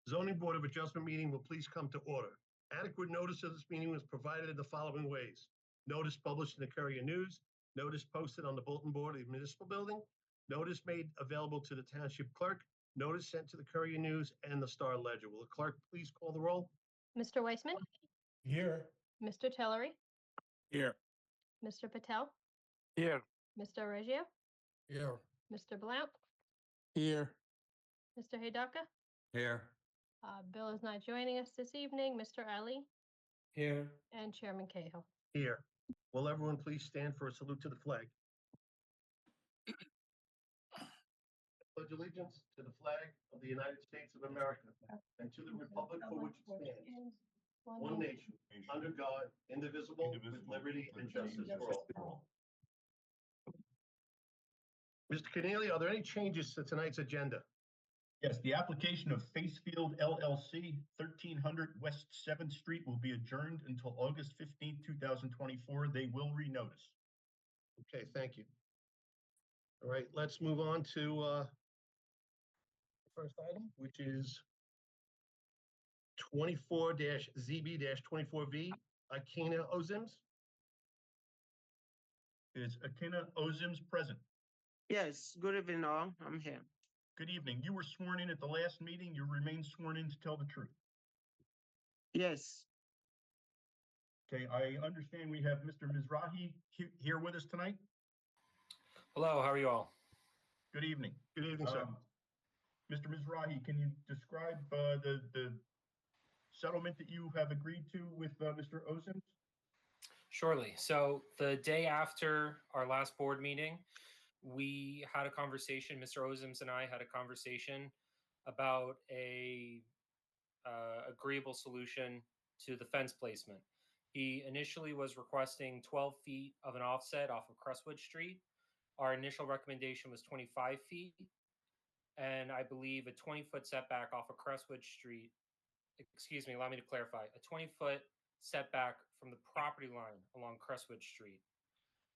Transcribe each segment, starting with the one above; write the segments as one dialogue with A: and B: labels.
A: Zoning Board of Adjustment meeting will please come to order. Adequate notice of this meeting was provided in the following ways. Notice published in the Courier News, notice posted on the bulletin board of the municipal building, notice made available to the township clerk, notice sent to the Courier News and the Star Ledger. Will the clerk please call the roll?
B: Mr. Weissman,
C: Here.
B: Mr. Tillery,
C: Here.
B: Mr. Patel,
C: Here.
B: Mr. Reggio,
C: Here.
B: Mr. Blount,
C: Here.
B: Mr. Hidaka.
C: Here.
B: Bill is not joining us this evening. Mr. Ali
C: Here.
B: and Chairman Cahill.
A: Here. Will everyone please stand for a salute to the flag? Pledge allegiance to the flag of the United States of America and to the republic for which it stands, one nation, under God, indivisible, with liberty and justice for all. Mr. Keneally, are there any changes to tonight's agenda?
D: Yes, the application of Facefield LLC, 1300 West 7th Street will be adjourned until August 15th, 2024. They will renotice.
A: Okay, thank you. All right, let's move on to the first item, which is 24-ZB-24V, Akina Ozims.
D: Is Akina Ozims present?
E: Yes, good evening all. I'm here.
D: Good evening. You were sworn in at the last meeting. You remain sworn in to tell the truth.
E: Yes,
D: Okay, I understand we have Mr. Mizrahi here with us tonight.
F: Hello, how are you all?
D: Good evening.
A: Good evening, sir.
D: Mr. Mizrahi, can you describe the settlement that you have agreed to with Mr. Ozims?
F: Surely. So the day after our last board meeting, we had a conversation, Mr. Ozims and I had a conversation about a agreeable solution to the fence placement. He initially was requesting 12 feet of an offset off of Crestwood Street. Our initial recommendation was 25 feet. And I believe a 20-foot setback off of Crestwood Street, excuse me, allow me to clarify, a 20-foot setback from the property line along Crestwood Street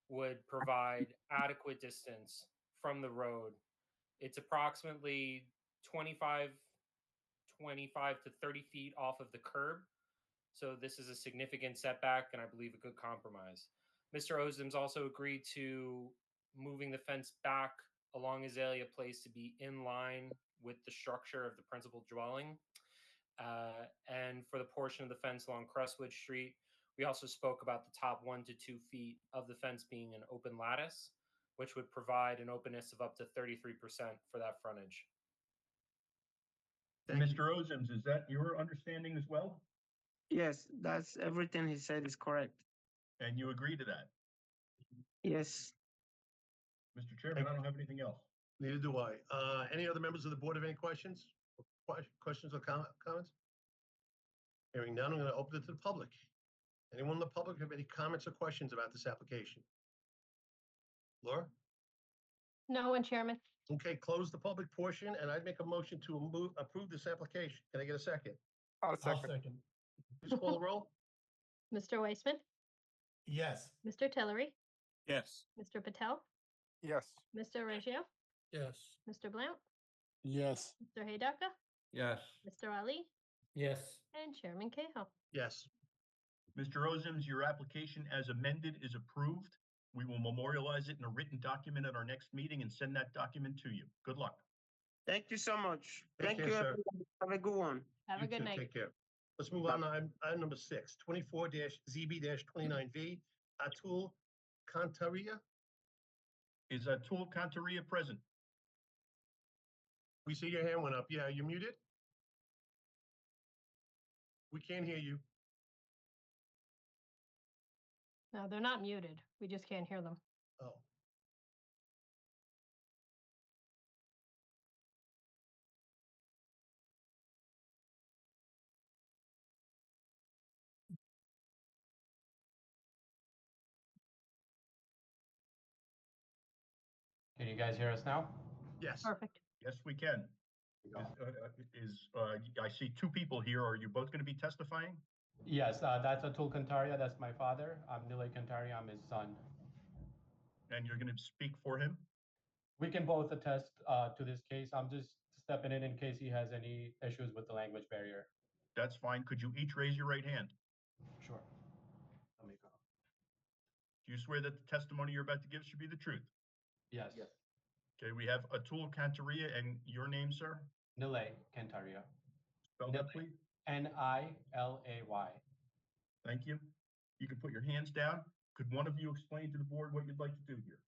F: would provide adequate distance from the road. It's approximately 25 to 30 feet off of the curb. So this is a significant setback and I believe a good compromise. Mr. Ozims also agreed to moving the fence back along Azalea Place to be in line with the structure of the principal dwelling. And for the portion of the fence along Crestwood Street, we also spoke about the top 1 to 2 feet of the fence being an open lattice, which would provide an openness of up to 33% for that frontage.
D: Mr. Ozims, is that your understanding as well?
E: yes, that's everything he said is correct.
D: And you agree to that?
E: Yes,
D: Mr. Chairman, I don't have anything else.
A: Neither do I. Any other members of the board have any questions? Questions or comments? Hearing none, I'm going to open it to the public. Anyone in the public have any comments or questions about this application? Laura?
B: No one, Chairman.
A: Okay, close the public portion, and I'd make a motion to approve this application. Can I get a second?
C: I'll second.
A: Please call the roll.
B: Mr. Weissman,
C: Yes.
B: Mr. Tillery,
C: Yes.
B: Mr. Patel,
C: Yes.
B: Mr. Reggio,
C: Yes.
B: Mr. Blount,
C: Yes.
B: Mr. Hidaka,
C: Yes.
B: Mr. Ali,
C: Yes.
B: and Chairman Cahill.
A: Yes.
D: Mr. Ozims, your application as amended is approved. We will memorialize it in a written document at our next meeting and send that document to you. Good luck.
E: thank you so much.
A: Take
E: Thank
A: care,
E: you,
A: sir.
E: everyone. Have a good one.
B: Have a
A: You
B: good
A: too.
B: night.
A: Take care. Let's move on to item number 6, 24-ZB-29V, Atul Kantaria.
D: Is Atul Kantaria present?
A: We see your hand went up. Yeah, you muted? We can't hear you.
B: No, they're not muted. We just can't hear them.
A: Oh.
G: Can you guys hear us now?
A: Yes.
B: Perfect.
D: Yes, we can. I see two people here. Are you both going to be testifying?
G: Yes, that's Atul Kantaria. That's my father. I'm Nilay Kantaria. I'm his son.
D: And you're going to speak for him?
G: We can both attest to this case. I'm just stepping in case he has any issues with the language barrier.
D: That's fine. Could you each raise your right hand?
G: Sure. Let me go.
D: Do you swear that the testimony you're about to give should be the truth?
G: Yes.
D: Okay, we have Atul Kantaria and your name, sir?
G: Nilay Kantaria.
D: Spell that, please.
G: Nilay.
D: Thank you. You can put your hands down. Could one of you explain to the board what you'd like to do here?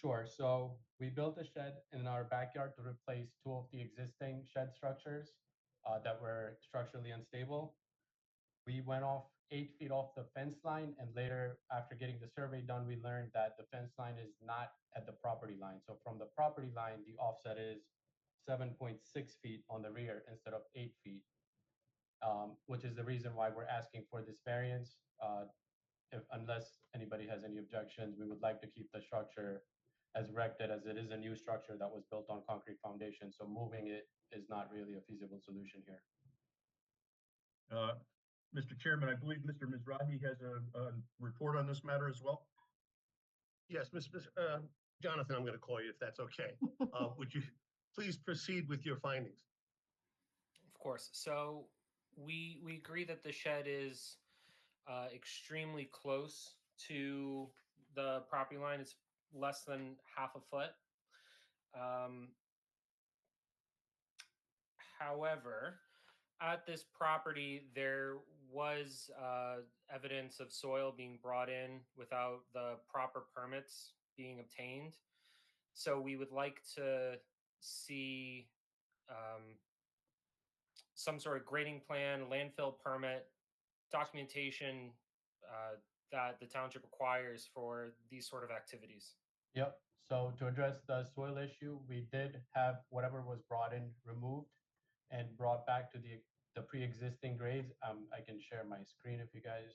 G: Sure. So we built a shed in our backyard to replace two of the existing shed structures that were structurally unstable. We went off 8 feet off the fence line, and later, after getting the survey done, we learned that the fence line is not at the property line. So from the property line, the offset is 7.6 feet on the rear instead of 8 feet, which is the reason why we're asking for this variance. Unless anybody has any objections, we would like to keep the structure as erected, as it is a new structure that was built on concrete foundation. So moving it is not really a feasible solution here.
D: Mr. Chairman, I believe Mr. Mizrahi has a report on this matter as well.
A: Yes, Jonathan, I'm going to call you if that's okay. Would you please proceed with your findings?
F: Of course. So we agree that the shed is extremely close to the property line. It's less than half a foot. However, at this property, there was evidence of soil being brought in without the proper permits being obtained. So we would like to see some sort of grading plan, landfill permit, documentation that the township requires for these sort of activities.
G: Yep. So to address the soil issue, we did have whatever was brought in removed and brought back to the pre-existing grades. I can share my screen if you guys,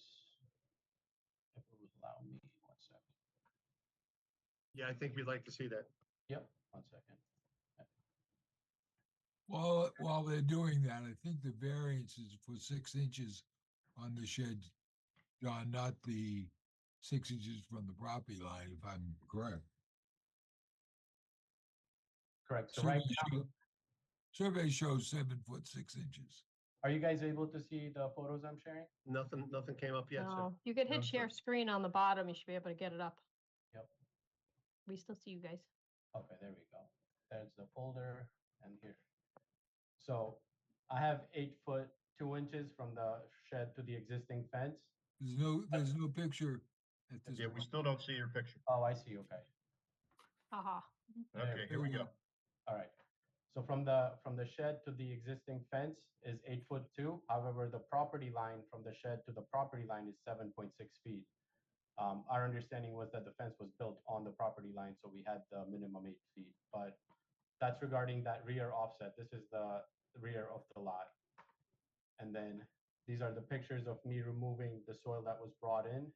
G: if it would allow me. 1 second.
A: Yeah, I think we'd like to see that.
G: Yep. 1 second.
H: While they're doing that, I think the variance is for 6 inches on the shed, John, not the 6 inches from the property line, if I'm correct.
G: Correct. So right now,
H: Survey shows 7 foot 6 inches.
G: are you guys able to see the photos I'm sharing?
A: Nothing came up yet, sir.
B: No, you could hit
A: No,
B: share
A: sir.
B: screen on the bottom. You should be able to get it up.
G: Yep.
B: We still see you guys.
G: Okay, there we go. There's the folder and here. So I have 8 foot 2 inches from the shed to the existing fence.
H: There's no picture at this
D: Yeah, we still don't see your picture.
G: Oh, I see. Okay.
B: Haha.
D: Okay, here we go.
G: All right. So from the shed to the existing fence is 8 foot 2. However, the property line from the shed to the property line is 7.6 feet. Our understanding was that the fence was built on the property line, so we had the minimum 8 feet. But that's regarding that rear offset. This is the rear of the lot. And then these are the pictures of me removing the soil that was brought in.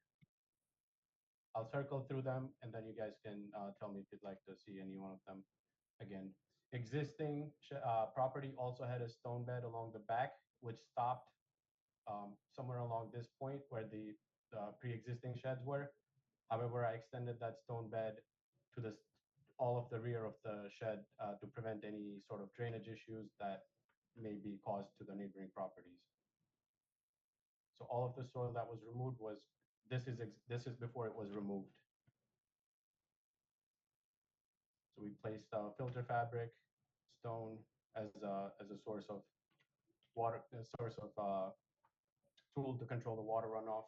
G: I'll circle through them, and then you guys can tell me if you'd like to see any one of them again. Existing property also had a stone bed along the back, which stopped somewhere along this point where the pre-existing sheds were. However, I extended that stone bed to all of the rear of the shed to prevent any sort of drainage issues that may be caused to the neighboring properties. So all of the soil that was removed this is before it was removed. So we placed filter fabric, stone as a source of water, a source of tool to control the water runoff.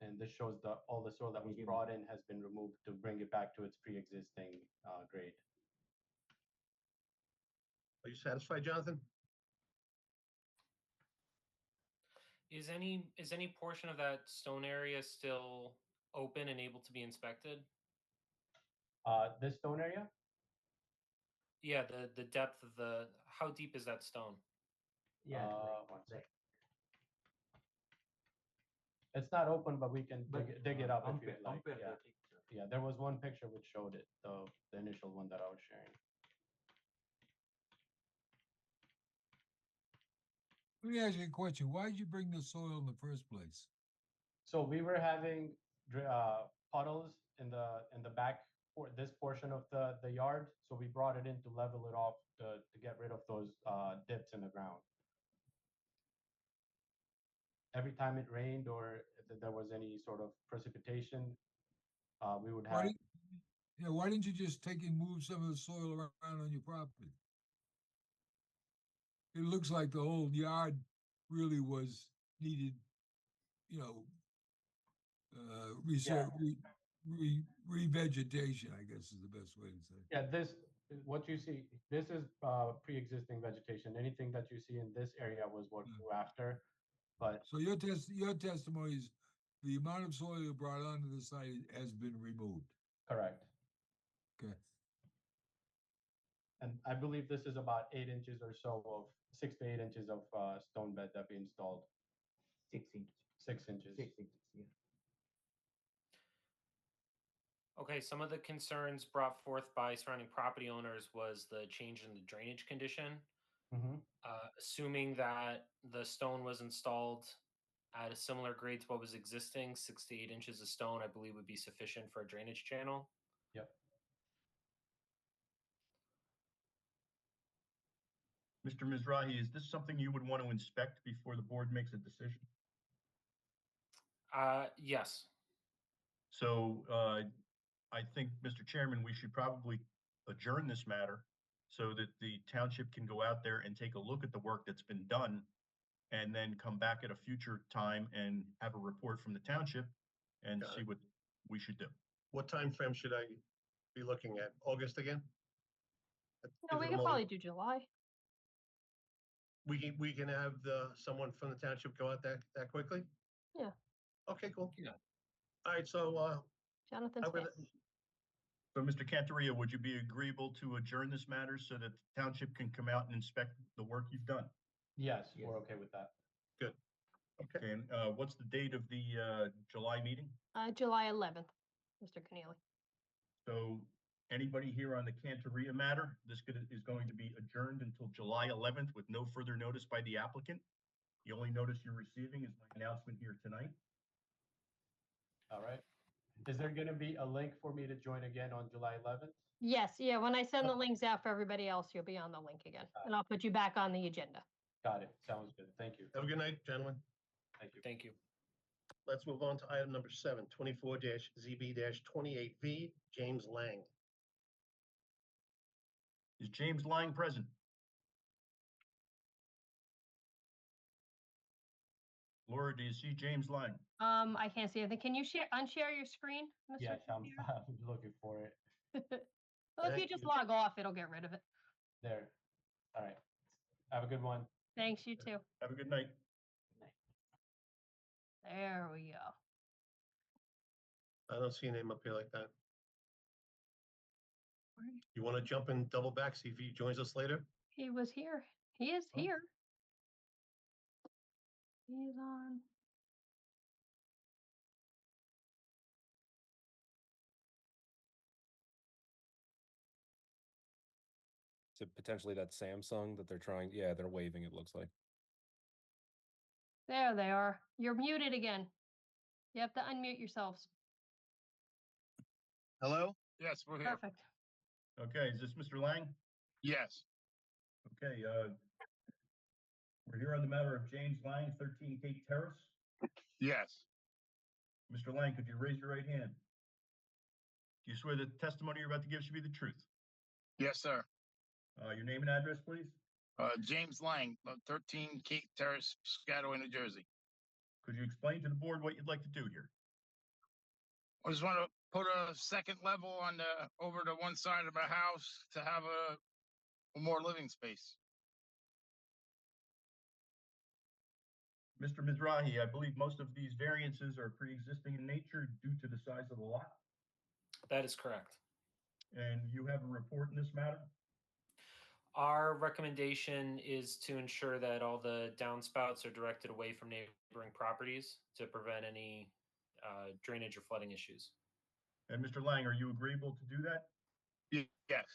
G: And this shows all the soil that was brought in has been removed to bring it back to its pre-existing grade.
A: Are you satisfied, Jonathan?
F: Is any portion of that stone area still open and able to be inspected?
G: This stone area?
F: Yeah, the depth of how deep is that stone?
G: Yeah. 1 second. It's not open, but we can dig it up if you'd like. Yeah, there was one picture which showed it, the initial one that I was sharing.
H: Let me ask you a question. Why did you bring the soil in the first place?
G: So we were having puddles in the back for this portion of the yard. So we brought it in to level it off to get rid of those dips in the ground. Every time it rained or there was any sort of precipitation, we would have.
H: Why didn't you just take and move some of the soil around on your property? It looks like the whole yard really was needed, revegetation, I guess is the best way to say it.
G: Yeah, what you see, this is pre-existing vegetation. Anything that you see in this area was what grew after. But
H: So your testimony is the amount of soil you brought onto the site has been removed.
G: correct.
H: Okay.
G: And I believe this is about 8 inches or so of 6 to 8 inches of stone bed that we installed.
I: 6 inches.
G: 6 inches.
I: 6 inches, yeah.
F: Okay, some of the concerns brought forth by surrounding property owners was the change in the drainage condition.
G: Mhm.
F: Assuming that the stone was installed at a similar grade to what was existing, 6 to 8 inches of stone, I believe would be sufficient for a drainage channel.
G: Yep.
D: Mr. Mizrahi, is this something you would want to inspect before the board makes a decision?
F: Yes.
D: So I think, Mr. Chairman, we should probably adjourn this matter so that the township can go out there and take a look at the work that's been done and then come back at a future time and have a report from the township and
A: Got
D: see
A: it.
D: what we should do.
A: What time frame should I be looking at? August again? That
B: No,
A: gives
B: we
A: it a
B: could
A: moment.
B: probably do July.
A: We can have someone from the township go out that quickly?
B: Yeah.
A: Okay, cool.
F: Yeah.
A: All right, so,
B: Jonathan
A: I would,
B: Smith.
D: So, Mr. Cantoria, would you be agreeable to adjourn this matter so that the township can come out and inspect the work you've done?
G: Yes,
I: Yes.
G: we're okay with that.
A: okay,
D: And what's the date of the July meeting?
B: July 11th, Mr. Keneally.
D: So anybody here on the Cantoria matter, is going to be adjourned until July 11th with no further notice by the applicant. The only notice you're receiving is my announcement here tonight.
G: All right. Is there going to be a link for me to join again on July 11th?
B: Yes, yeah, when I send the links out for everybody else, you'll be on the link again, and I'll put you back on the agenda.
G: Got it. Sounds good. Thank you.
A: have a good night, gentlemen.
G: Thank you.
F: Thank you.
A: Let's move on to item number 7, 24-ZB-28V, James Lang.
D: Is James Lang present? Laura, do you see James Lang?
B: I can't see anything. Can you unshare your screen, Mr.
G: Yes, I'm
B: Keneally?
G: looking for it.
B: Well, if you
A: Thank
B: just
A: you.
B: log off, it'll get rid of it.
G: There. All right. Have a good one.
B: Thanks, you too.
D: Have a good night.
B: There we go.
A: I don't see a name up here like that. You want to jump and double back, see if he joins us later?
B: He was here. He is
A: Oh.
B: here. He's on.
J: So potentially that Samsung that they're trying, yeah, they're waving, it looks like.
B: There they are. You're muted again. You have to unmute yourselves.
C: Hello? Yes, we're here.
B: Perfect.
D: Okay, is this Mr. Lang?
C: Yes.
D: Okay, we're here on the matter of James Lang, 13 Cape Terrace.
C: Yes.
D: Mr. Lang, could you raise your right hand? Do you swear that the testimony you're about to give should be the truth?
C: Yes, sir.
D: Your name and address, please?
C: James Lang, 13 Cape Terrace, Piscataway, New Jersey.
D: Could you explain to the board what you'd like to do here?
C: I just want to put a second level on over to one side of my house to have a more living space.
D: Mr. Mizrahi, I believe most of these variances are pre-existing in nature due to the size of the lot,
F: That is correct.
D: and you have a report in this matter?
F: Our recommendation is to ensure that all the downspouts are directed away from neighboring properties to prevent any drainage or flooding issues.
D: And Mr. Lang, are you agreeable to do that?
C: Yes.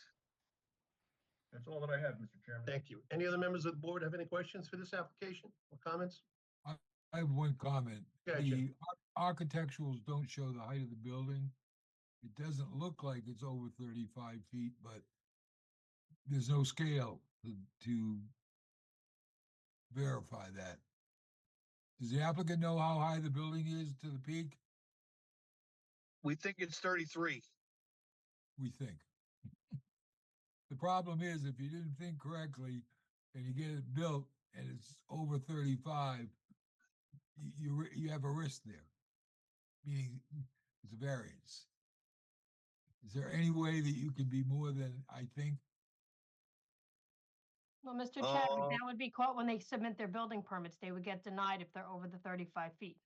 D: That's all that I have, Mr. Chairman.
A: Thank you. Any other members of the board have any questions for this application or comments?
H: I have one comment.
A: Go ahead, Jim.
H: The architecturals don't show the height of the building. It doesn't look like it's over 35 feet, but there's no scale to verify that. Does the applicant know how high the building is to the peak?
C: We think it's 33.
H: We think. The problem is if you didn't think correctly and you get it built and it's over 35, you have a risk there, meaning it's a variance. Is there any way that you can be more than, I think?
B: Well, Mr. Chadwick, that would be caught when they submit their building permits. They would get denied if they're over the 35 feet.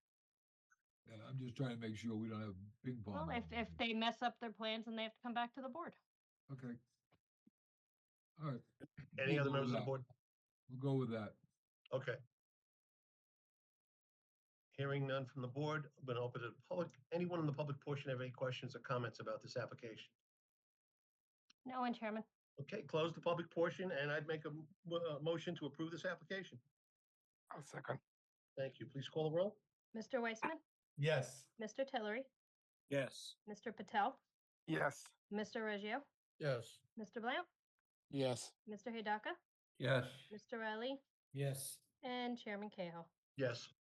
H: I'm just trying to make sure we don't have ping pong.
B: Well,
H: balls.
B: if they mess up their plans and they have to come back to the board.
H: Okay. All right.
A: Any
H: We'll
A: other
H: go
A: members
H: with
A: of the
H: that.
A: board?
H: We'll go with that.
A: Okay. Hearing none from the board, I'm going to open it to the public. Anyone in the public portion have any questions or comments about this application?
B: No one, Chairman.
A: Okay, close the public portion, and I'd make a motion to approve this application.
C: I'll second.
A: Thank you. Please call the roll.
B: Mr. Weissman,
G: Yes.
B: Mr. Tillery,
C: Yes.
B: Mr. Patel,
C: Yes.
B: Mr. Reggio,
C: Yes.
B: Mr. Blount,
C: Yes.
B: Mr. Hidaka,
C: Yes.
B: Mr. Riley,
G: Yes.
B: and Chairman Cahill.
A: Yes.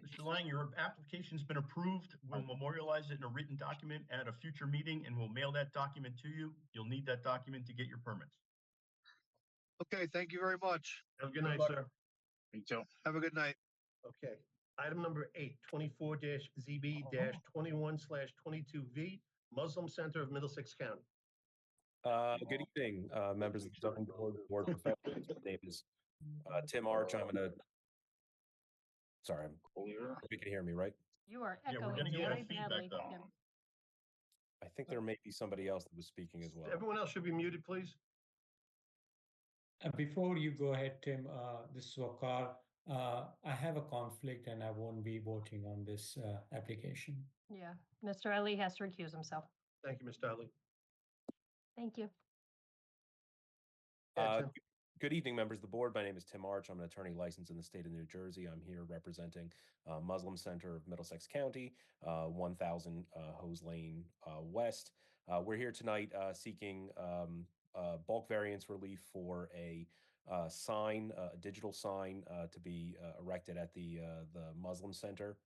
D: Mr. Lang, your application's been approved. We'll memorialize it in a written document at a future meeting, and we'll mail that document to you. You'll need that document to get your permits.
I: Okay, thank you very much.
A: Have a good night,
D: luck.
A: sir.
C: Me too.
I: Have a good night.
A: Okay. Item number 8, 24-ZB-21/22V, Muslim Center of Middlesex County.
J: Good evening, members of the zoning board professionals. My name is Tim Arch. Sorry, you can hear me, right?
B: You are
D: Yeah, we're
B: echoing
D: getting a lot of
B: very
D: feedback,
B: badly.
D: though.
B: Tim.
J: I think there may be somebody else that was speaking as well.
A: Everyone else should be muted, please.
K: Before you go ahead, Tim, this is Wakar. I have a conflict and I won't be voting on this application.
B: Yeah, Mr. Ali has to recuse himself.
A: Thank you, Mr. Ali.
B: Thank you.
A: Yeah, Tim.
J: Good evening, members of the board. My name is Tim Arch. I'm an attorney licensed in the state of New Jersey. I'm here representing Muslim Center of Middlesex County, 1000 Hose Lane West. We're here tonight seeking bulk variance relief for a sign, a digital sign to be erected at the Muslim Center.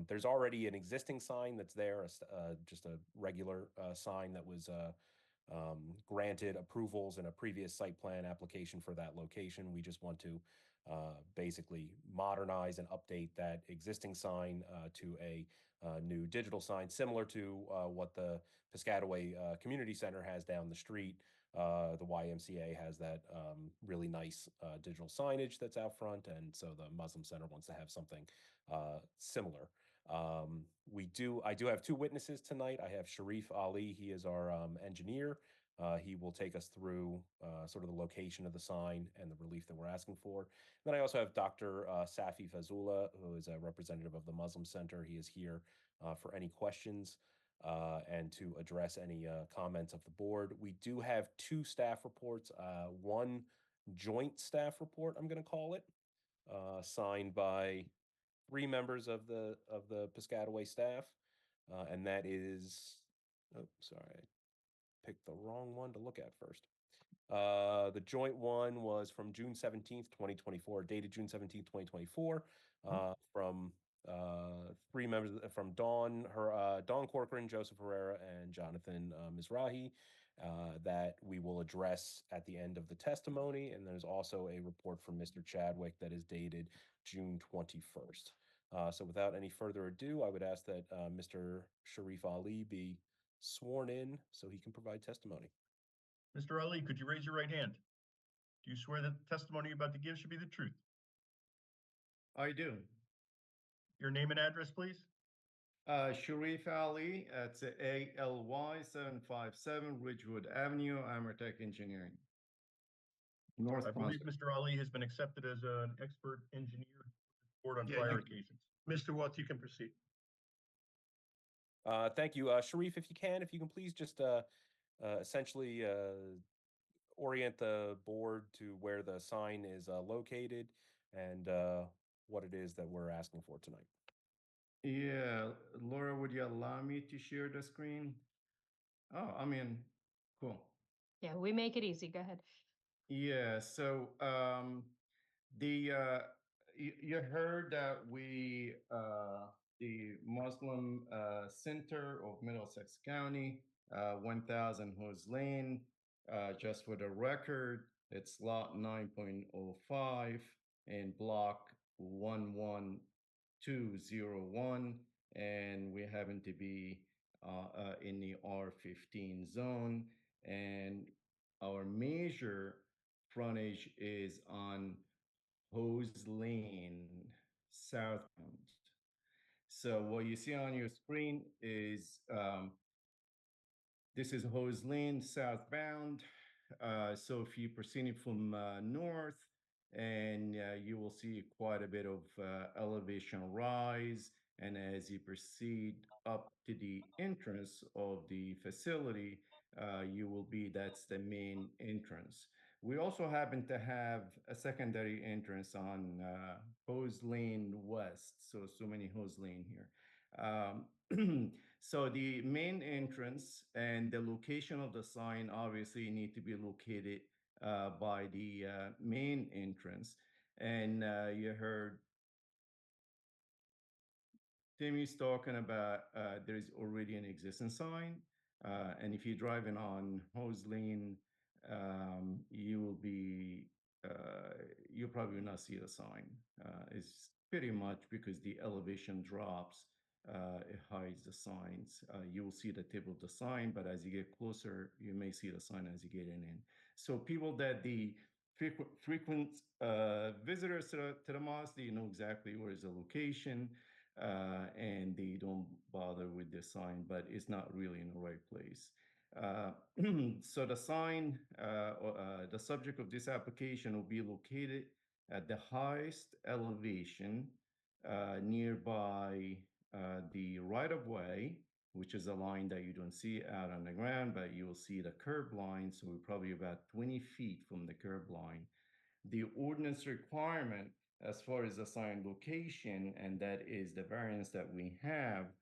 J: There's already an existing sign that's there, just a regular sign that was granted approvals in a previous site plan application for that location. We just want to basically modernize and update that existing sign to a new digital sign, similar to what the Piscataway Community Center has down the street. The YMCA has that really nice digital signage that's out front, and so the Muslim Center wants to have something similar. I do have two witnesses tonight. I have Sharif Ali. He is our engineer. He will take us through sort of the location of the sign and the relief that we're asking for. Then I also have Dr. Safi Fazula, who is a representative of the Muslim Center. He is here for any questions and to address any comments of the board. We do have two staff reports, one joint staff report, I'm going to call it, signed by 3 members of the Piscataway staff, and that is, oh, sorry, I picked the wrong one to look at first. The joint one was from June 17th, 2024, dated June 17th, 2024, from 3 members, from Dawn Corcoran, Joseph Herrera, and Jonathan Mizrahi, that we will address at the end of the testimony. And there's also a report from Mr. Chadwick that is dated June 21st. So without any further ado, I would ask that Mr. Sharif Ali be sworn in so he can provide testimony.
D: Mr. Ali, could you raise your right hand? Do you swear that the testimony you're about to give should be the truth?
L: I do.
D: Your name and address, please?
L: Sharif Ali, it's ALY 757 Ridgewood Avenue, Amertech Engineering. North
D: I believe
L: Prospect.
D: Mr. Ali has been accepted as an expert engineer board on
A: Yeah,
D: prior
A: you-
D: occasions.
A: Mr. Watt, you can proceed.
J: Thank you. Sharif, if you can please just essentially orient the board to where the sign is located and what it is that we're asking for tonight.
L: Yeah, Laura, would you allow me to share the screen? Oh, I mean, cool.
B: Yeah, we make it easy. Go ahead.
L: Yeah, so you heard that the Muslim Center of Middlesex County, 1000 Hose Lane, just for the record, it's lot 9.05 and block 11201, and we happen to be in the R15 zone, and our major frontage is on Hose Lane southbound. So what you see on your screen is this is Hose Lane southbound. So if you proceed from north, and you will see quite a bit of elevation rise. And as you proceed up to the entrance of the facility, that's the main entrance. We also happen to have a secondary entrance on Hose Lane West. So many Hose Lane here. So the main entrance and the location of the sign obviously need to be located by the main entrance. And you heard Timmy's talking about there's already an existing sign. And if you're driving on Hose Lane, you'll probably not see the sign. It's pretty much because the elevation drops, it hides the signs. You will see the tip of the sign, but as you get closer, you may see the sign as you get in. So people that the frequent visitors to the mosque, they know exactly where is the location, and they don't bother with the sign, but it's not really in the right place. So the sign, the subject of this application will be located at the highest elevation nearby the right-of-way, which is a line that you don't see out on the ground, but you will see the curb line. So we're probably about 20 feet from the curb line. The ordinance requirement as far as the sign location, and that is the variance that we have,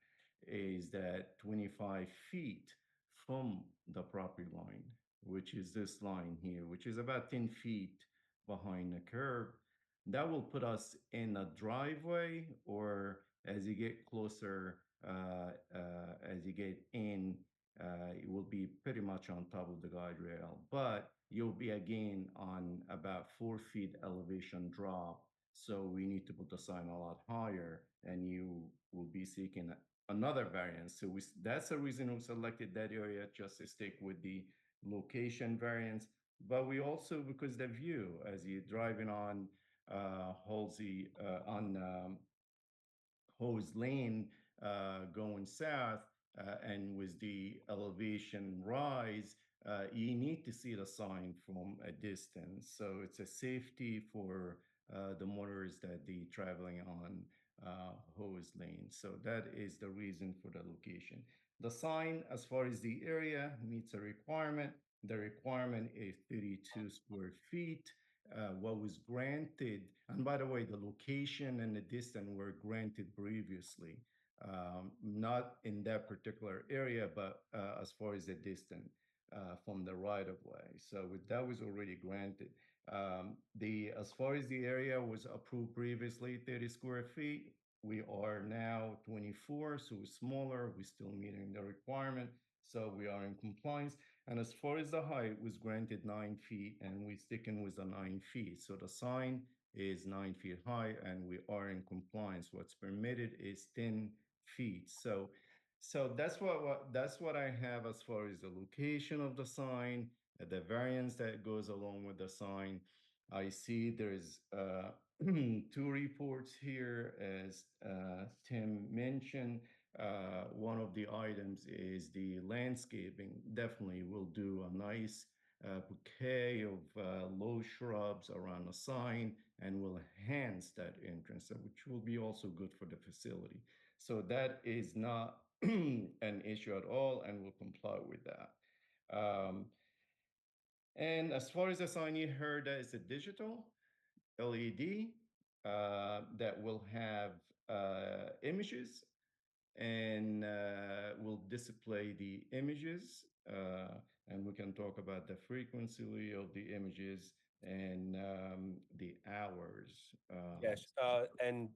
L: is that 25 feet from the property line, which is this line here, which is about 10 feet behind the curb. That will put us in a driveway, or as you get closer, as you get in, it will be pretty much on top of the guide rail, but you'll be again on about 4 feet elevation drop. So we need to put the sign a lot higher, and you will be seeking another variance. So that's the reason we selected that area, just to stick with the location variance. But we also, because the view as you're driving on Halsey on Hose Lane going south, and with the elevation rise, you need to see the sign from a distance. So it's a safety for the motorists that they traveling on Hose Lane. So that is the reason for the location. The sign, as far as the area, meets a requirement. The requirement is 32 square feet. What was granted, and by the way, the location and the distance were granted previously, not in that particular area, but as far as the distance from the right of way. So that was already granted. As far as the area was approved previously, 30 square feet. We are now 24, so we're smaller. We're still meeting the requirement, so we are in compliance. And as far as the height, was granted 9 feet, and we're sticking with the 9 feet. So the sign is 9 feet high, and we are in compliance. What's permitted is 10 feet. So that's what I have as far as the location of the sign, the variance that goes along with the sign. I see there's 2 reports here, as Tim mentioned. One of the items is the landscaping. Definitely will do a nice bouquet of low shrubs around the sign, and will enhance that entrance, which will be also good for the facility. So that is not an issue at all, and will comply with that. And as far as the sign, you heard that it's a digital LED that will have images, and will display the images and we can talk about the frequency of the images and the hours.
J: Yes, and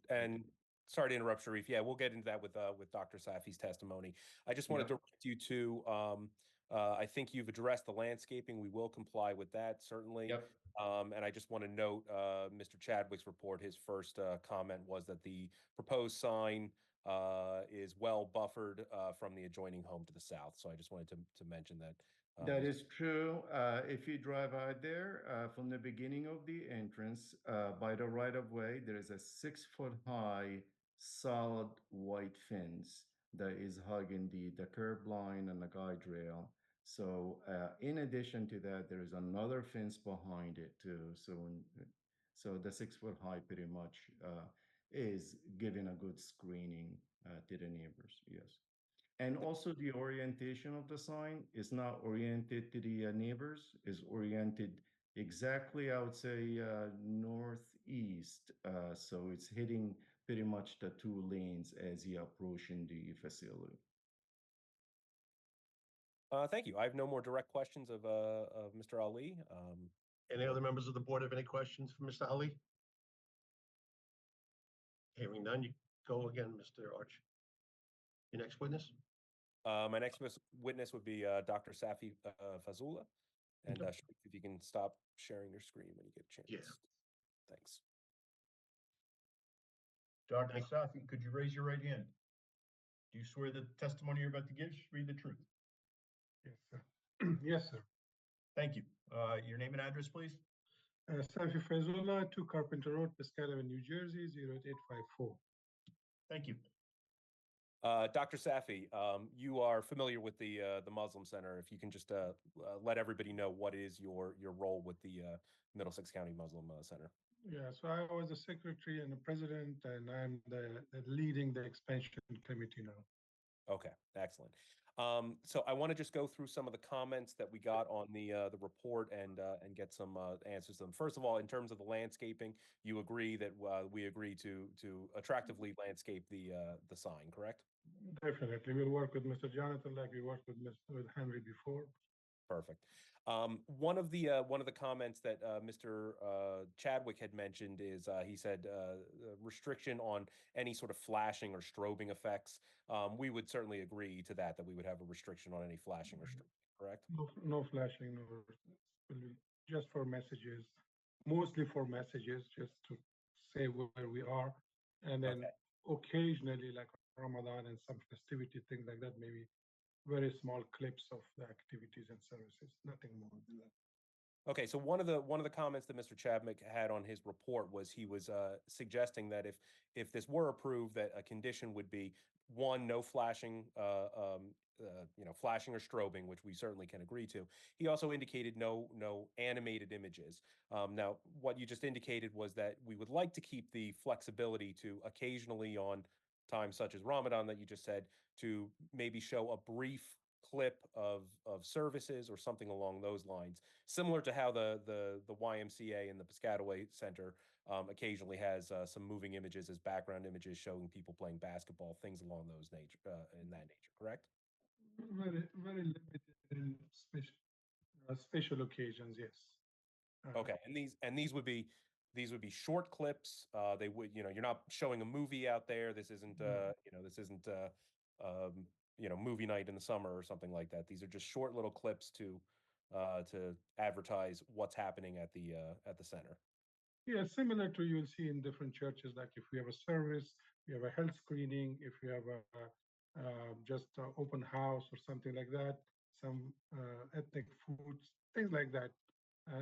J: sorry to interrupt, Sharif. Yeah, we'll get into that with Dr. Safi's testimony. I just wanted
L: Yep.
J: to direct you to, I think you've addressed the landscaping. We will comply with that, certainly.
L: Yep.
J: And I just want to note, Mr. Chadwick's report, his first comment was that the proposed sign is well buffered from the adjoining home to the south. So I just wanted to mention that.
L: That is true. If you drive out there from the beginning of the entrance, by the right of way, there is a 6 foot high solid white fence that is hugging the curb line and the guide rail. So in addition to that, there is another fence behind it too. So the 6 foot high pretty much is giving a good screening to the neighbors. Yes. And also the orientation of the sign is not oriented to the neighbors, is oriented exactly, I would say, northeast. So it's hitting pretty much the 2 lanes as you approaching the facility.
J: Thank you. I have no more direct questions of Mr. Ali.
A: Any other members of the board have any questions for Mr. Ali? Hearing none, you go again, Mr. Arch. Your next witness?
J: My next witness would be Dr. Safi Fazula. And
A: Okay.
J: Sharif, if you can stop sharing your screen when you get a chance.
A: Yeah.
J: Thanks.
D: Dr. Safi, could you raise your right hand? Do you swear the testimony you're about to give should be the truth?
M: Yes, sir. Yes, sir.
D: Thank you. Your name and address, please.
M: Safi Fazullah, 2 Carpenter Road, Piscataway, New Jersey, 08854.
D: Thank you.
J: Dr. Safi, you are familiar with the Muslim Center. If you can just let everybody know what is your role with the Middlesex County Muslim Center.
M: Yeah, so I was the secretary and the president, and I'm the leading the expansion committee now.
J: Okay, excellent. So I want to just go through some of the comments that we got on the report and get some answers to them. First of all, in terms of the landscaping, you agree that we agree to attractively landscape the sign, correct?
M: Definitely, we'll work with Mr. Jonathan like we worked with with Henry before.
J: Perfect. One of the comments that Mr. Chadwick had mentioned is he said restriction on any sort of flashing or strobing effects. We would certainly agree to that we would have a restriction on any flashing or strobing, correct?
M: No flashing, no. Will be just for messages, mostly for messages, just to say where we are, and then occasionally, like Ramadan and some festivity things like that, maybe very small clips of the activities and services, nothing more than that.
J: Okay, so one of the comments that Mr. Chadwick had on his report was he was suggesting that if this were approved, that a condition would be one, no flashing, flashing or strobing, which we certainly can agree to. He also indicated no animated images. Now, what you just indicated was that we would like to keep the flexibility to occasionally on times such as Ramadan that you just said to maybe show a brief clip of services or something along those lines, similar to how the YMCA and the Piscataway Center occasionally has some moving images as background images showing people playing basketball, things along those nature in that nature, correct?
M: Very limited in special occasions, yes.
J: Okay, and these would be short clips. They would, you're not showing a movie out there. This isn't this isn't movie night in the summer or something like that. These are just short little clips to advertise what's happening at the center.
M: Yeah, similar to you'll see in different churches, like if we have a service, we have a health screening, if we have a just an open house or something like that, some ethnic foods, things like that,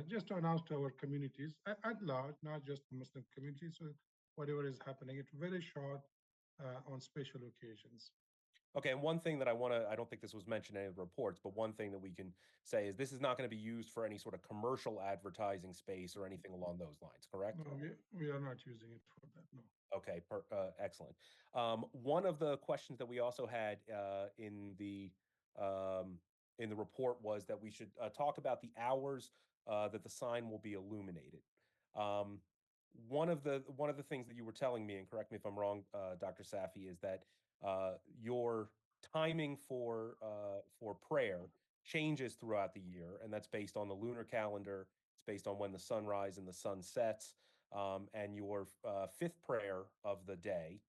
M: just to announce to our communities at large, not just the Muslim communities, so whatever is happening. It's very short on special occasions.
J: Okay, and one thing that I don't think this was mentioned in any of the reports, but one thing that we can say is this is not going to be used for any sort of commercial advertising space or anything along those lines, correct?
M: No, we are not using it for that, no.
J: Okay, excellent. One of the questions that we also had in the report was that we should talk about the hours that the sign will be illuminated. One of the things that you were telling me, and correct me if I'm wrong, Dr. Safi, is that your timing for prayer changes throughout the year, and that's based on the lunar calendar. It's based on when the sun rises and the sun sets. And your fifth prayer of the day,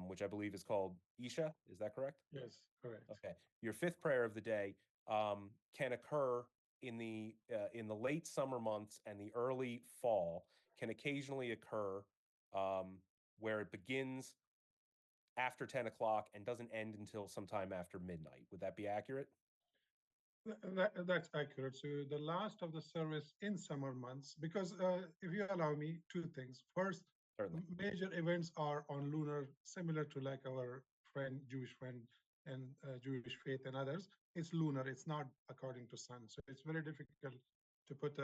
J: which I believe is called Isha. Is that correct?
M: Yes, correct.
J: Okay. Your fifth prayer of the day can occur in the late summer months and the early fall. Can occasionally occur where it begins after 10 o'clock and doesn't end until sometime after midnight. Would that be accurate?
M: That's accurate. So the last of the service in summer months, because if you allow me, two things. First,
J: Certainly.
M: major events are on lunar, similar to like our Jewish friend and Jewish faith and others. It's lunar, it's not according to sun. So it's very difficult to put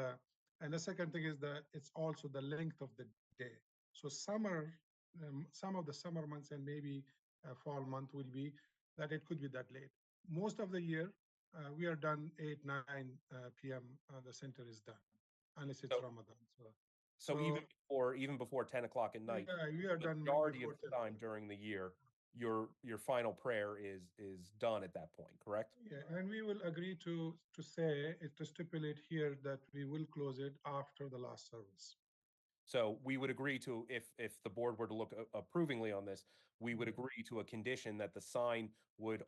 M: and the second thing is that it's also the length of the day. So summer, some of the summer months and maybe fall month will be that it could be that late. Most of the year, we are done 8, 9 p.m. The center is done, unless it's Ramadan.
J: So even before 10 o'clock at night,
M: yeah, we are
J: the
M: done
J: majority of
M: before
J: the
M: 10.
J: time during the year, your final prayer is done at that point, correct?
M: Yeah, and we will agree to stipulate here that we will close it after the last service.
J: So we would agree to, if the board were to look approvingly on this, we would agree to a condition that the sign would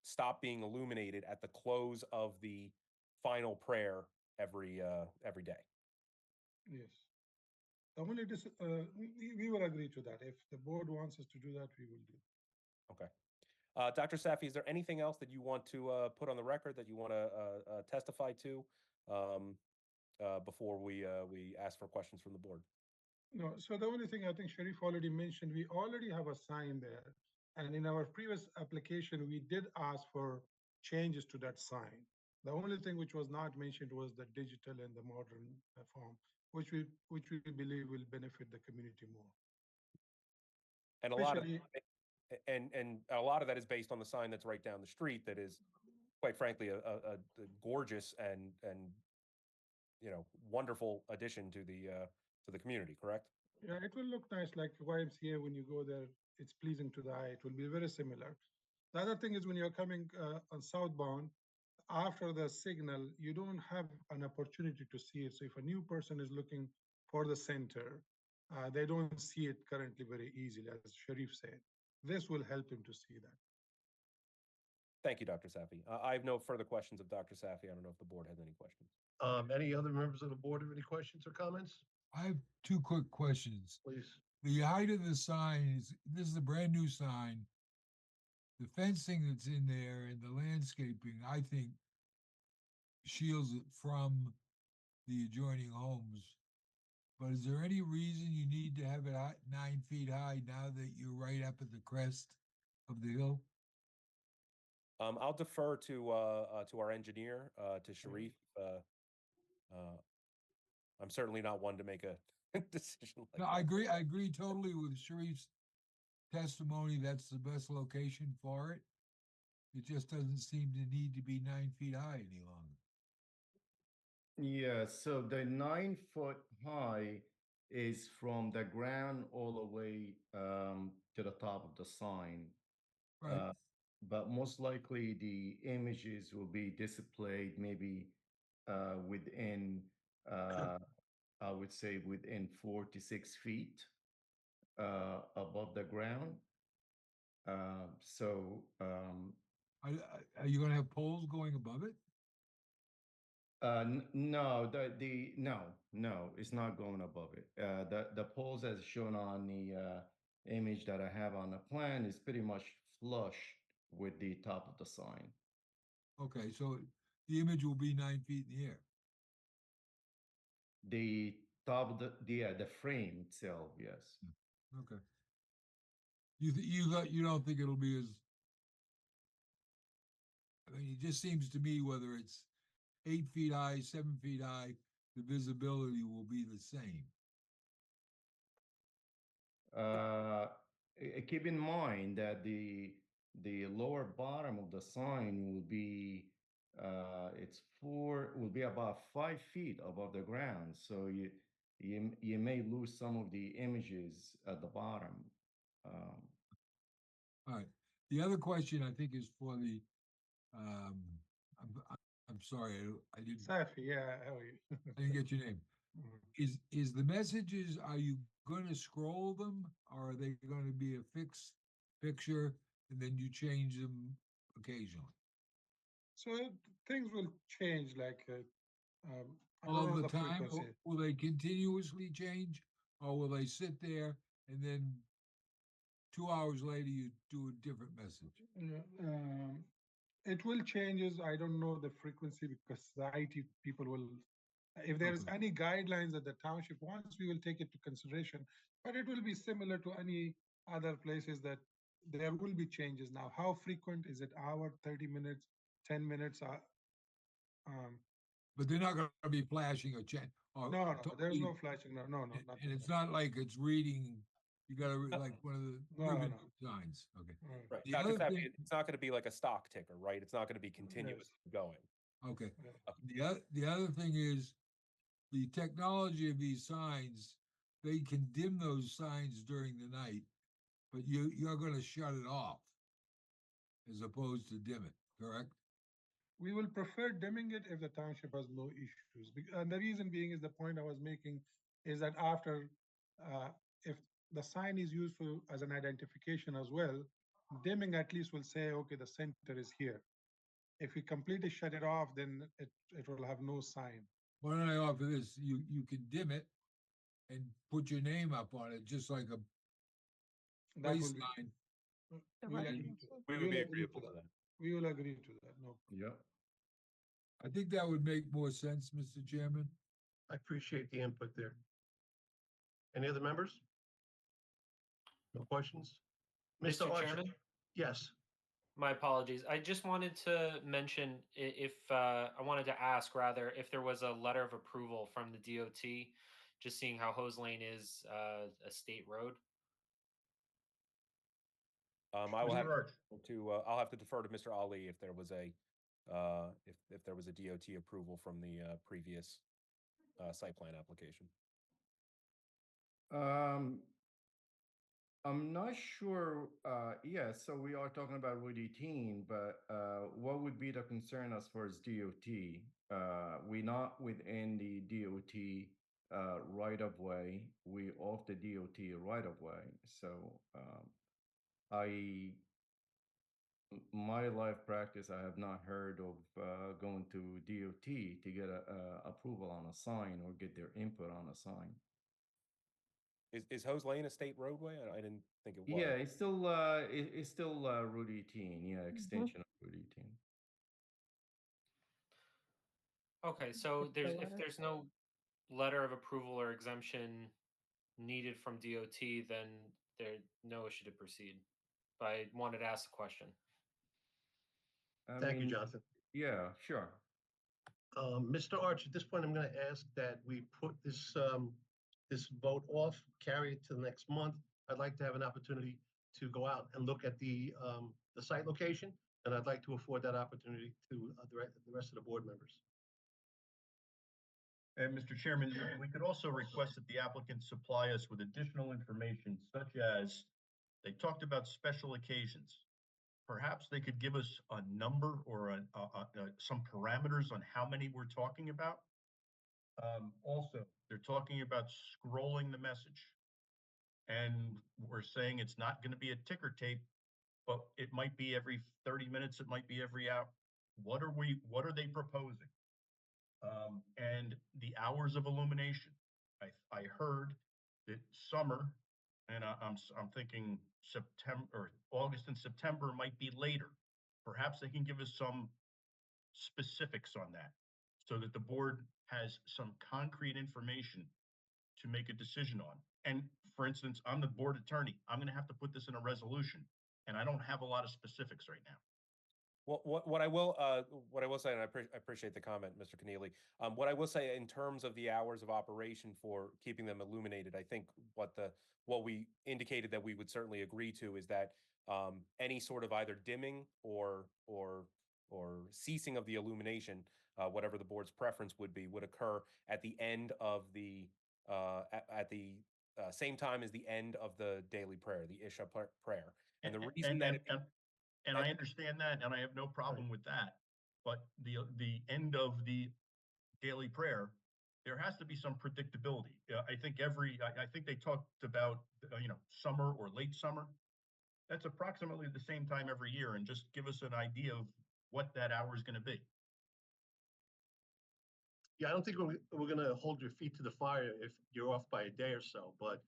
J: stop being illuminated at the close of the final prayer every day.
M: Yes. The only we will agree to that. If the board wants us to do that, we will do.
J: Okay. Dr. Safi, is there anything else that you want to put on the record that you want to testify to before we ask for questions from the board?
M: No, so the only thing I think Sharif already mentioned, we already have a sign there. And in our previous application, we did ask for changes to that sign. The only thing which was not mentioned was the digital and the modern form, which we believe will benefit the community more.
J: And a lot of that is based on the sign that's right down the street. That is, quite frankly, a gorgeous and wonderful addition to the community. Correct?
M: Yeah, it will look nice, like YMCA. When you go there, it's pleasing to the eye. It will be very similar. The other thing is when you're coming on southbound, after the signal, you don't have an opportunity to see it. So if a new person is looking for the center, they don't see it currently very easily, as Sharif said. This will help them to see that.
J: Thank you, Dr. Safi. I have no further questions of Dr. Safi. I don't know if the board has any questions.
A: Any other members of the board have any questions or comments?
H: I have two quick questions.
A: Please.
H: The height of the sign this is a brand new sign. The fencing that's in there and the landscaping, I think, shields it from the adjoining homes. But is there any reason you need to have it 9 feet high now that you're right up at the crest of the hill?
J: I'll defer to our engineer, to Sharif. I'm certainly not one to make a decision like
H: No,
J: that.
H: I agree totally with Sharif's testimony. That's the best location for it. It just doesn't seem to need to be 9 feet high any longer.
L: Yeah, so the 9 foot high is from the ground all the way to the top of the sign.
H: Right.
L: But most likely the images will be displayed maybe within, I would say within 4 to 6 feet above the ground.
H: Are you going to have poles going above it?
L: No, no, it's not going above it. The poles as shown on the image that I have on the plan is pretty much flush with the top of the sign.
H: Okay, so the image will be 9 feet in the air.
L: The top of the frame itself, yes.
H: Okay. You don't think it'll be as? I mean, it just seems to me whether it's 8 feet high, 7 feet high, the visibility will be the same.
L: Keep in mind that the lower bottom of the sign will be will be about 5 feet above the ground. So you may lose some of the images at the bottom.
H: All right. The other question I think is for the I'm sorry, I didn't,
M: Safi, yeah, how are you?
H: I didn't get your name.
M: Mhm.
H: Is the messages, are you gonna scroll them, or are they gonna be a fixed picture and then you change them occasionally?
M: So things will change like, I
H: All
M: don't know
H: the
M: the
H: time, or
M: frequency.
H: will they continuously change, or will they sit there and then 2 hours later you do a different message?
M: Yeah, it will changes. I don't know the frequency because the IT people will, if there is
H: Okay.
M: any guidelines that the township wants, we will take it to consideration. But it will be similar to any other places that there will be changes. Now, how frequent is it? Hour, 30 minutes, 10 minutes? Um,
H: But they're not gonna be flashing a check, or
M: no, no, there's no
H: totally,
M: flashing. No, no, no,
H: and
M: nothing.
H: it's not like it's reading, you gotta read like one of the
M: No,
H: ribbon
M: no.
H: signs, okay.
M: Mm,
J: Right.
H: The
J: Dr.
H: other
J: Safi,
H: thing,
J: it's not going to be like a stock ticker, right? It's not going to be
M: Yes.
J: continuously going.
H: okay,
M: Yeah.
H: the other thing is, the technology of these signs, they can dim those signs during the night, but you're gonna shut it off as opposed to dim it, correct?
M: We will prefer dimming it if the township has no issues. And the reason being is the point I was making is that after, if the sign is useful as an identification as well, dimming at least will say, okay, the center is here. If we completely shut it off, then it will have no sign.
H: Why don't I offer this, you can dim it and put your name up on it, just like a
M: That
H: place
M: will be,
H: sign.
M: we'll agree to that.
J: We
M: We
J: would
M: will
J: be
M: agree
J: agreeable
M: to
J: to
M: that.
J: that.
M: We will agree to that, no.
L: Yep.
H: I think that would make more sense, Mr. Chairman.
A: I appreciate the input there. Any other members? No questions?
F: Mr.
A: Archer?
F: Chairman?
A: Yes.
F: My apologies. I just wanted to mention if I wanted to ask rather if there was a letter of approval from the DOT, just seeing how Hose Lane is a state road.
J: I will have
D: Mr. Arch.
J: I'll have to defer to Mr. Ali if there was a if there was a DOT approval from the previous site plan application.
L: I'm not sure. Yeah, so we are talking about Route 18, but what would be the concern as far as DOT? We're not within the DOT right of way. We off the DOT right of way. So my life practice, I have not heard of going to DOT to get a approval on a sign or get their input on a sign.
J: Is Hose Lane a state roadway? I didn't think it was.
L: Yeah, it's still Route 18. Yeah, extension of Route 18.
F: Okay, so
B: If the
F: if
B: letter-
F: there's no letter of approval or exemption needed from DOT, then there's no issue to proceed. But I wanted to ask the question.
A: Thank you, Jonathan.
L: Yeah, sure.
A: Mr. Arch, at this point, I'm going to ask that we put this this vote off, carry it to the next month. I'd like to have an opportunity to go out and look at the site location, and I'd like to afford that opportunity to the rest of the board members.
D: And Mr. Chairman, we could also request that the applicant supply us with additional information such as, they talked about special occasions. Perhaps they could give us a number or some parameters on how many we're talking about. Also, they're talking about scrolling the message. And we're saying it's not going to be a ticker tape, but it might be every 30 minutes, it might be every hour. What are they proposing? And the hours of illumination. I heard that summer, and I'm thinking September or August and September might be later. Perhaps they can give us some specifics on that so that the board has some concrete information to make a decision on. And for instance, I'm the board attorney. I'm going to have to put this in a resolution, and I don't have a lot of specifics right now.
J: Well, what I will say, and I appreciate the comment, Mr. Keneally. What I will say in terms of the hours of operation for keeping them illuminated, I think what we indicated that we would certainly agree to is that any sort of either dimming or ceasing of the illumination, whatever the board's preference would be, would occur at the end of the at the same time as the end of the daily prayer, the Isha prayer. And the reason
D: And I understand that, and I have no problem with that. but the end of the daily prayer, there has to be some predictability. I think I think they talked about, summer or late summer. That's approximately the same time every year, and just give us an idea of what that hour is going to be.
A: Yeah, I don't think we're gonna hold your feet to the fire if you're off by a day or so, but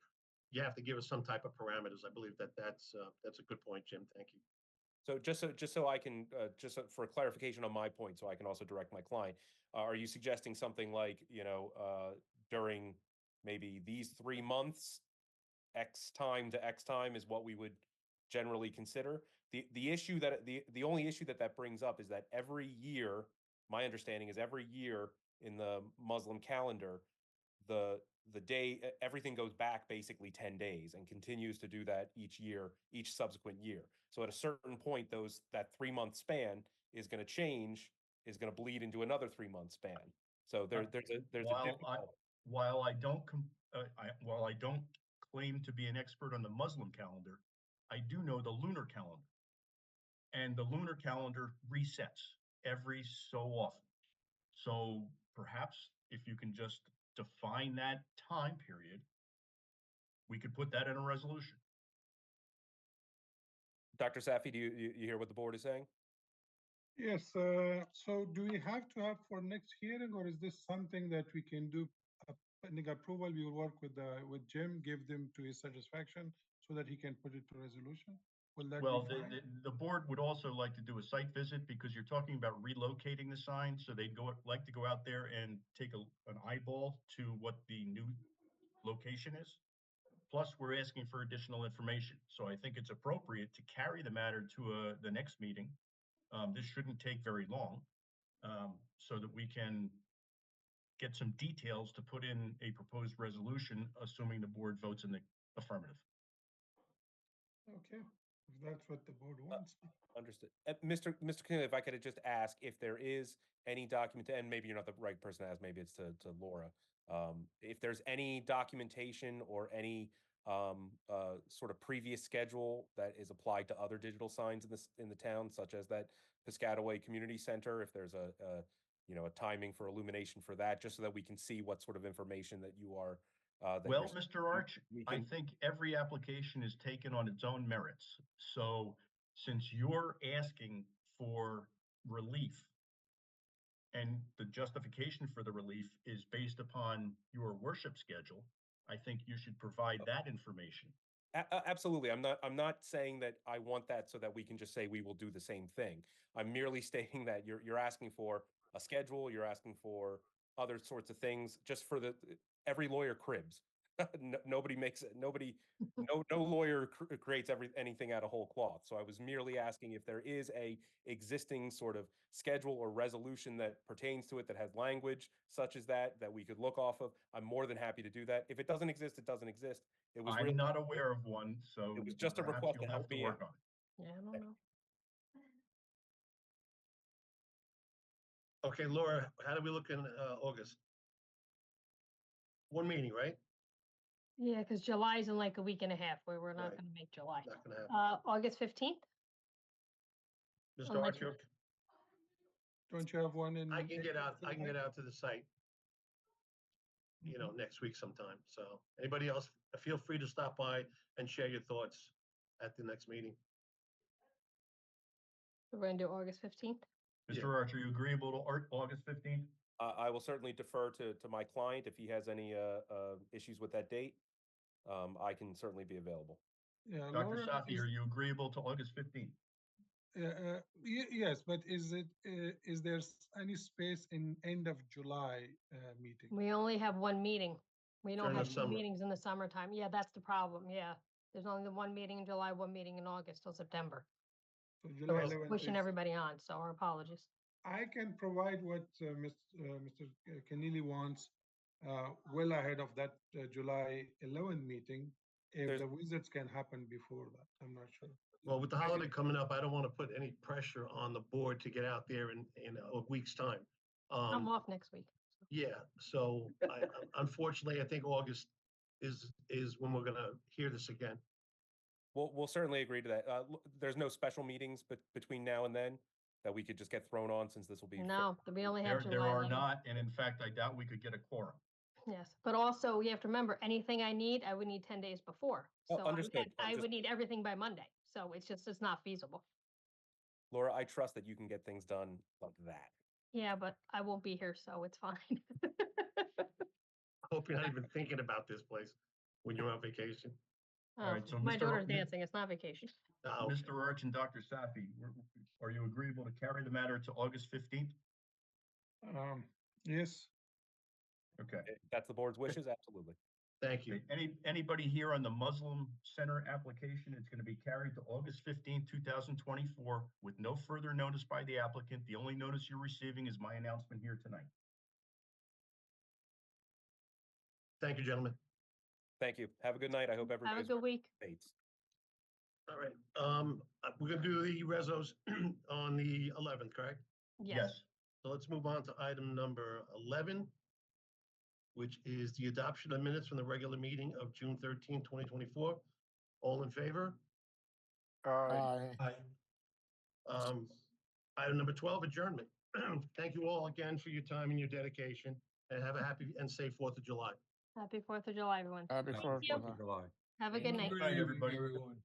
A: you have to give us some type of parameters. I believe that's a good point, Jim. Thank you.
J: So just so I can, for clarification on my point, so I can also direct my client, are you suggesting something like, during maybe these 3 months, X time to X time is what we would generally consider? The issue that the only issue that brings up is that every year, my understanding is every year in the Muslim calendar, the day everything goes back basically 10 days and continues to do that each year, each subsequent year. So at a certain point, that 3-month span is going to change, is going to bleed into another 3-month span. So there's
D: while I don't claim to be an expert on the Muslim calendar, I do know the lunar calendar, and the lunar calendar resets every so often. So perhaps if you can just define that time period, we could put that in a resolution.
J: Dr. Safi, do you hear what the board is saying?
M: Yes, so do we have to have for next hearing, or is this something that we can do pending approval? We will work with Jim, give them to his satisfaction so that he can put it to resolution? Will that
D: Well,
M: be fine?
D: the board would also like to do a site visit, because you're talking about relocating the sign, so they'd like to go out there and take an eyeball to what the new location is. Plus, we're asking for additional information. So I think it's appropriate to carry the matter to the next meeting. This shouldn't take very long, so that we can get some details to put in a proposed resolution, assuming the board votes in the affirmative.
M: Okay, if that's what the board wants.
J: Understood. Mr. Keneally, if I could just ask if there is any document, and maybe you're not the right person to ask, maybe it's to Laura. If there's any documentation or any sort of previous schedule that is applied to other digital signs in the town, such as that Piscataway Community Center, if there's a timing for illumination for that, just so that we can see what sort of information that you are.
D: Well, Mr. Arch, I think every application is taken on its own merits. So since you're asking for relief, and the justification for the relief is based upon your worship schedule, I think you should provide that information.
J: Absolutely. I'm not saying that I want that so that we can just say we will do the same thing. I'm merely stating that you're asking for a schedule, you're asking for other sorts of things, just for every lawyer cribs. Nobody makes it. No lawyer creates anything out of whole cloth. So I was merely asking if there is a existing sort of schedule or resolution that pertains to it, that has language such as that we could look off of. I'm more than happy to do that. If it doesn't exist, it doesn't exist. It was
D: I'm not aware of one, so
J: it was just a request to help me
D: work
J: out.
D: on it.
B: Yeah, I don't know.
A: Okay, Laura, how do we look in August? One meeting, right?
B: Yeah, because July's in like a week and a half, where we're not
A: Right.
B: gonna make July.
A: Not gonna happen.
B: August 15th?
A: Mr.
B: unless
A: Archer,
M: Don't you have one in?
A: I can get out to the site,
M: Mhm.
A: next week sometime. So anybody else, feel free to stop by and share your thoughts at the next meeting.
B: We're gonna do August 15th?
D: Mr. Archer, are you agreeable to August 15th?
J: I will certainly defer to my client if he has any issues with that date. I can certainly be available.
M: Yeah,
D: Dr.
M: Laura,
D: Safi, are you agreeable to August 15th?
M: yes, but is there any space in end of July meeting?
B: We only have one meeting. We don't
A: During the
B: have two
A: summer.
B: meetings in the summertime. Yeah, that's the problem, yeah. There's only the one meeting in July, one meeting in August till September.
M: So
B: So
M: July
B: we're
M: 11th
B: pushing
M: is-
B: everybody on, so our apologies.
M: I can provide what Mr. Keneally wants well ahead of that July 11th meeting. If the visits can happen before that, I'm not sure.
A: Well, with the holiday coming up, I don't want to put any pressure on the board to get out there in a week's time.
B: I'm off next week.
A: Yeah, so unfortunately, I think August is when we're gonna hear this again.
J: We'll certainly agree to that. There's no special meetings between now and then. that we could just get thrown on since this will be?
B: No, we only have
D: There
B: July
D: are
B: 11th.
D: not, and in fact, I doubt we could get a quorum.
B: Yes, but also you have to remember, anything I need, I would need 10 days before.
J: Oh,
B: So
J: understood.
B: I
J: Just-
B: would need everything by Monday. So it's not feasible.
J: Laura, I trust that you can get things done like that.
B: Yeah, but I won't be here, so it's fine.
A: I hope you're not even thinking about this place when you're on vacation.
B: Oh,
D: right, so
B: my
D: Mr.
B: daughter's
D: Mi-
B: dancing. It's not vacation.
A: Oh, okay.
D: Mr. Arch and Dr. Safi, are you agreeable to carry the matter to August 15th?
M: Yes,
D: Okay.
J: If that's the board's wishes, absolutely.
A: Thank you.
D: Okay, anybody here on the Muslim Center application, it's going to be carried to August 15th, 2024 with no further notice by the applicant. The only notice you're receiving is my announcement here tonight.
A: Thank you, gentlemen.
J: Thank you. Have a good night. I hope
B: Have a
J: everybody's
B: good week.
J: States.
A: All right, we're gonna do the rezos on the 11th, correct?
B: Yes.
A: So let's move on to item number 11, which is the adoption of minutes from the regular meeting of June 13, 2024. All in favor?
C: Aye.
A: Item number 12, adjournment. Thank you all again for your time and your dedication, and have a happy and safe 4th of July.
B: Happy 4th of July, everyone.
C: Happy
B: Thank
C: 4th
B: you.
C: of July.
B: Have a
H: Have
B: good
H: a
B: night.
H: good
D: Good night,
H: evening,
D: everybody.
H: everyone.